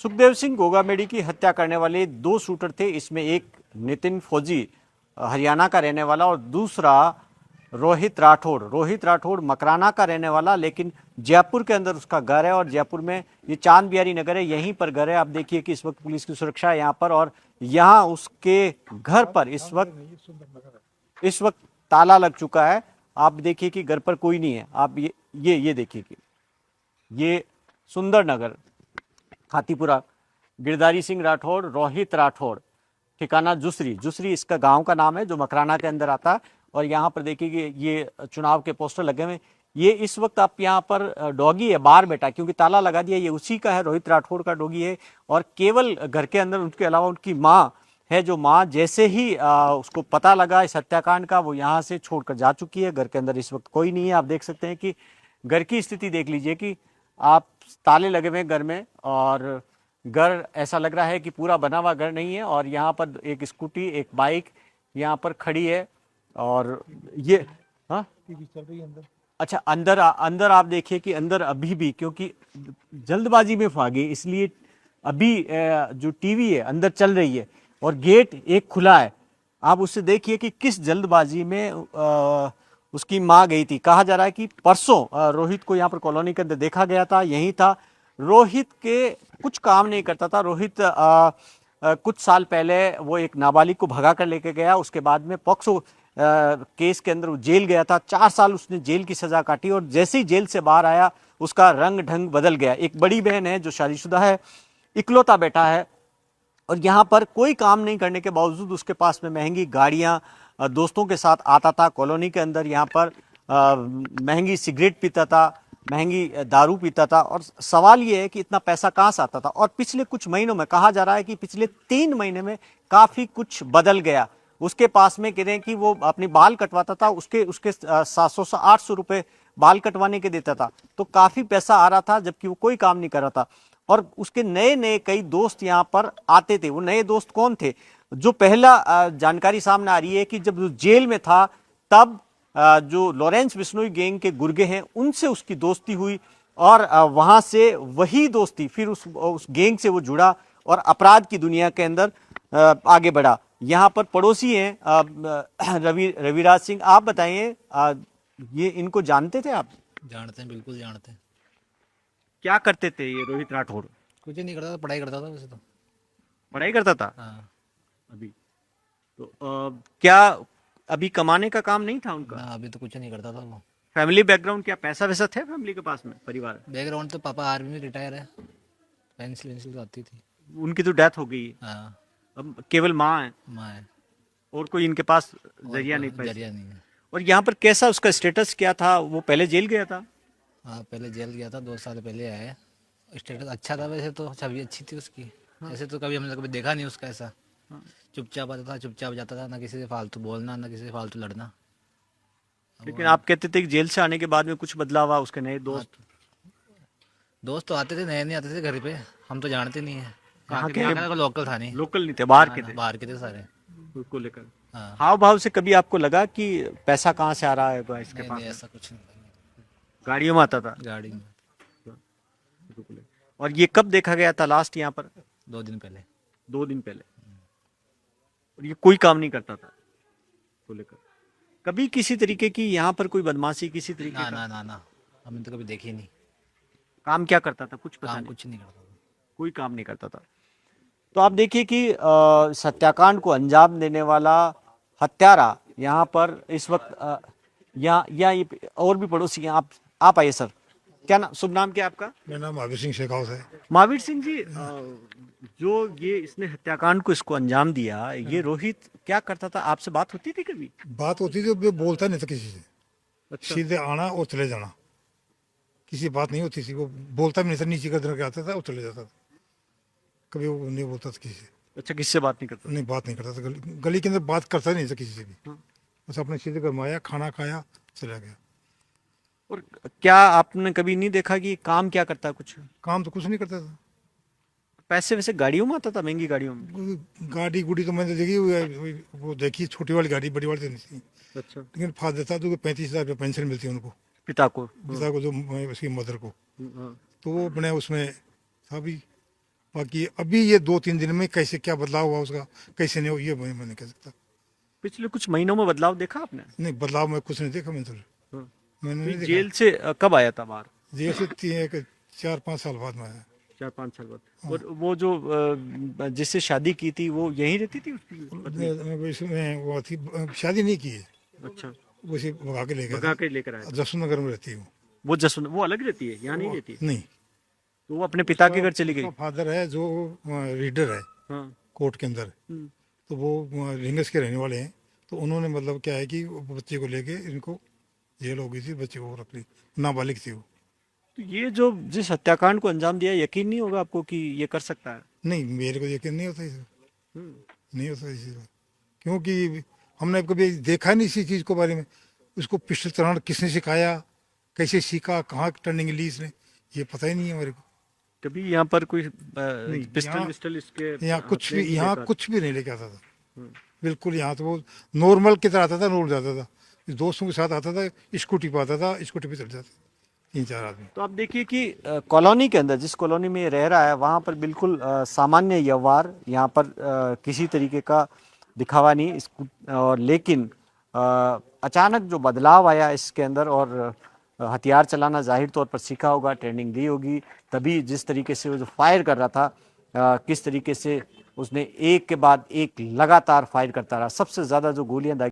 सुखदेव सिंह गोगामेडी की हत्या करने वाले दो शूटर थे। इसमें एक नितिन फौजी हरियाणा का रहने वाला और दूसरा रोहित राठौड़ मकराना का रहने वाला, लेकिन जयपुर के अंदर उसका घर है और जयपुर में ये चांद बिहारी नगर है, यहीं पर घर है। आप देखिए कि इस वक्त पुलिस की सुरक्षा है यहाँ पर और यहाँ उसके घर पर इस वक्त ताला लग चुका है। आप देखिए कि घर पर कोई नहीं है। आप ये देखिए कि ये सुंदर नगर खातीपुरा, गिरधारी सिंह राठौड़, रोहित राठौड़, ठिकाना जुसरी इसका गांव का नाम है जो मकराना के अंदर आता है। और यहाँ पर देखिए कि ये चुनाव के पोस्टर लगे हुए। ये इस वक्त आप यहाँ पर डॉगी है बाहर बैठा, क्योंकि ताला लगा दिया, ये उसी का है, रोहित राठौड़ का डॉगी है। और केवल घर के अंदर उनके अलावा उनकी माँ है, जो माँ जैसे ही उसको पता लगा इस हत्याकांड का, वो यहाँ से छोड़कर जा चुकी है। घर के अंदर इस वक्त कोई नहीं है। आप देख सकते हैं कि घर की स्थिति देख लीजिए कि आप ताले लगे हुए घर में और घर ऐसा लग रहा है कि पूरा बना हुआ घर नहीं है। और यहाँ पर एक स्कूटी, एक बाइक यहाँ पर खड़ी है और ये हाँ टीवी चल रही है अंदर। अच्छा, अंदर आप देखिए कि अंदर अभी भी, क्योंकि जल्दबाजी में भागे इसलिए अभी जो टीवी है अंदर चल रही है और गेट एक खुला है। आप उससे देखिए कि किस जल्दबाजी में उसकी माँ गई थी। कहा जा रहा है कि परसों रोहित को यहाँ पर कॉलोनी के अंदर देखा गया था, यही था। रोहित के कुछ काम नहीं करता था। रोहित कुछ साल पहले वो एक नाबालिग को भगा कर लेके गया, उसके बाद में पॉक्सो केस के अंदर वो जेल गया था। 4 साल उसने जेल की सजा काटी और जैसे ही जेल से बाहर आया उसका रंग ढंग बदल गया। एक बड़ी बहन है जो शादीशुदा है, इकलौता बेटा है और यहाँ पर कोई काम नहीं करने के बावजूद उसके पास में महंगी गाड़ियाँ, दोस्तों के साथ आता था कॉलोनी के अंदर, यहाँ पर महंगी सिगरेट पीता था, महंगी दारू पीता था। और सवाल ये है कि इतना पैसा कहाँ से आता था। और पिछले कुछ महीनों में कहा जा रहा है कि पिछले 3 महीने में काफ़ी कुछ बदल गया। उसके पास में कह रहे हैं कि वो अपने बाल कटवाता था, उसके 700 से 800 रुपये बाल कटवाने के देता था, तो काफ़ी पैसा आ रहा था, जबकि वो कोई काम नहीं कर रहा था। और उसके नए नए कई दोस्त यहाँ पर आते थे। वो नए दोस्त कौन थे? जो पहला जानकारी सामने आ रही है कि जब वो जेल में था तब जो लॉरेंस बिश्नोई गैंग के गुर्गे हैं उनसे उसकी दोस्ती हुई और वहां से वही दोस्ती फिर उस गैंग से वो जुड़ा और अपराध की दुनिया के अंदर आगे बढ़ा। यहाँ पर पड़ोसी हैं रविराज सिंह, आप बताइए, ये इनको जानते थे आप? जानते हैं, बिल्कुल जानते हैं। क्या करते थे ये रोहित राठौड़? कुछ नहीं करता था, पढ़ाई करता था वैसे तो। पढ़ाई करता था हाँ। अभी तो क्या अभी कमाने का काम नहीं था उनका? ना, अभी तो कुछ नहीं करता था वो। फैमिली बैकग्राउंड क्या पैसा वैसा थे फैमिली के पास में, परिवार? बैकग्राउंड तो पापा आर्मी में रिटायर है, पेंसिल वेंसिल तो आती थी। उनकी तो डेथ हो गई है, हाँ। अब केवल माँ है माँ है। और कोई इनके पास और जरिया नहीं कोई पैसे। जरिया नहीं है। और यहाँ पर कैसा उसका स्टेटस क्या था? वो पहले जेल गया था? हाँ, पहले जेल गया था, 2 साल पहले आया है। स्टेटस अच्छा था वैसे तो, छवि अच्छी थी उसकी। ऐसे तो कभी हमने कभी देखा नहीं उसका ऐसा। चुपचाप आता था, चुपचाप जाता था, ना किसी से फालतू बोलना, ना किसी से फालतू लड़ना। लेकिन आप कहते थे कि जेल से आने के बाद में कुछ बदलाव हुआ, उसके नए हाँ, दोस्त? दोस्त तो आते थे, नए नहीं आते थे घर पे, हम तो जानते नहीं है। कहाँ के? यहाँ का लोकल था नहीं। लोकल नहीं थे, बाहर हाँ के ना, थे? बाहर के थे सारे। उसको लेकर हाँ। हाव भाव से कभी आपको लगा कि पैसा कहाँ से आ रहा है इसके नहीं पास नहीं, में? ऐसा कुछ नहीं था। गाड़ियों में आता था? गाड़ी में। और ये कब देखा गया था लास्ट यहाँ पर? 2 दिन पहले। 2 दिन पहले। और ये कोई काम नहीं करता था को लेकर? कभी किसी तरीके की यहाँ पर कोई बदमाशी किसी तरीके ना का? ना ना ना, हमने तो कभी देखी नहीं। काम क्या करता था कुछ पता काम नहीं? कुछ नहीं करता था। कोई काम नहीं करता था। तो आप देखिए कि इस हत्याकांड को अंजाम देने वाला हत्यारा यहाँ पर इस वक्त यहाँ ये और भी पड़ोसी हैं। आप आइए सर। क्या नाम, शुभ नाम क्या है आपका? मेरा नाम महावीर सिंह शेखावत है। महावीर सिंह जी, जो ये इसने हत्याकांड को इसको अंजाम दिया, ये रोहित क्या करता था? आपसे बात होती थी कभी? बात होती थी, वो बोलता नहीं था किसी से, अच्छा। सीधे आना और चले जाना, किसी बात नहीं होती थी। वो बोलता भी नहीं था, नीचे कर के आता था और चले जाता था। कभी वो नहीं बोलता था किसी से। अच्छा, किससे बात नहीं करता? नहीं, बात नहीं करता था। गली के अंदर बात करता नहीं था किसी से भी। बस अपने सीधे घर में आया, खाना खाया, चला गया। और क्या आपने कभी नहीं देखा कि काम क्या करता है कुछ? काम तो कुछ नहीं करता था। पैसे वैसे गाड़ियों में आता था, महंगी गाड़ियों में? गाड़ी गुड़ी तो मैंने देखी, वो देखी छोटी वाली गाड़ी, बड़ी वाली तो नहीं थी। अच्छा। लेकिन फादर देता तो 35,000 रुपये पेंशन मिलती है उनको, पिता को? पिता को, जो उसकी मदर को। हाँ। तो वो अपने उसमें था भी, बाकी अभी ये 2-3 दिन में कैसे क्या बदलाव हुआ उसका, कैसे नहीं हुआ, ये मैं नहीं कह सकता। पिछले कुछ महीनों में बदलाव देखा आपने? नहीं, बदलाव मैं कुछ नहीं देखा, हाँ। मैंने तो नहीं देखा। जेल से कब आया था बाहर? जेल से 4-5 साल बाद में आया। 4-5 साल बाद। और वो जो जिससे शादी की थी वो यहीं रहती थी उसकी पत्नी? मैं वो थी, शादी नहीं की है, अच्छा, वो इसे भगा के ले गया भगा था। के लेकर आया था। जसवंत नगर में रहती हूँ। वो जसवंत, वो अलग रहती है, यहाँ नहीं रहती है? नहीं, तो वो अपने पिता के घर चली गई? फादर है जो रीडर है हाँ। कोर्ट के अंदर, हम्म। तो वो रिंगस के रहने वाले हैं। तो उन्होंने मतलब क्या है कि वो बच्चे को लेके इनको जेल हो गई थी, बच्चे को रख ली, नाबालिग थी वो। तो ये जो जिस हत्याकांड को अंजाम दिया, यकीन नहीं होगा आपको कि ये कर सकता है? नहीं, मेरे को यकीन नहीं होता इसे, हम्म। नहीं होता इसी का, क्योंकि हमने कभी देखा नहीं इसी चीज़ को बारे में। उसको पिस्टल चलाना किसने सिखाया, कैसे सीखा, कहाँ टर्निंग ली इसने, ये पता ही नहीं है मेरे को। कभी यहाँ पर कोई नहीं, पिस्टल विस्टल इसके यहाँ कुछ भी, नहीं यहाँ देखा? कुछ भी नहीं लेके आता था। हम्म। बिल्कुल, यहाँ तो वो नॉर्मल की तरह आता था, रोड जाता था, दोस्तों के साथ आता था, स्कूटी पे आता था, स्कूटी पे चल जाते 3-4 आदमी। तो आप देखिए कि कॉलोनी के अंदर, जिस कॉलोनी में ये रह रहा है, वहाँ पर बिल्कुल सामान्य व्यवहार, यहाँ पर किसी तरीके का दिखावा नहीं और लेकिन अचानक जो बदलाव आया इसके अंदर, और हथियार चलाना जाहिर तौर पर सीखा होगा, ट्रेनिंग दी होगी, तभी जिस तरीके से वो जो फायर कर रहा था, किस तरीके से उसने एक के बाद एक लगातार फायर करता रहा। सबसे ज़्यादा जो गोलियां दागी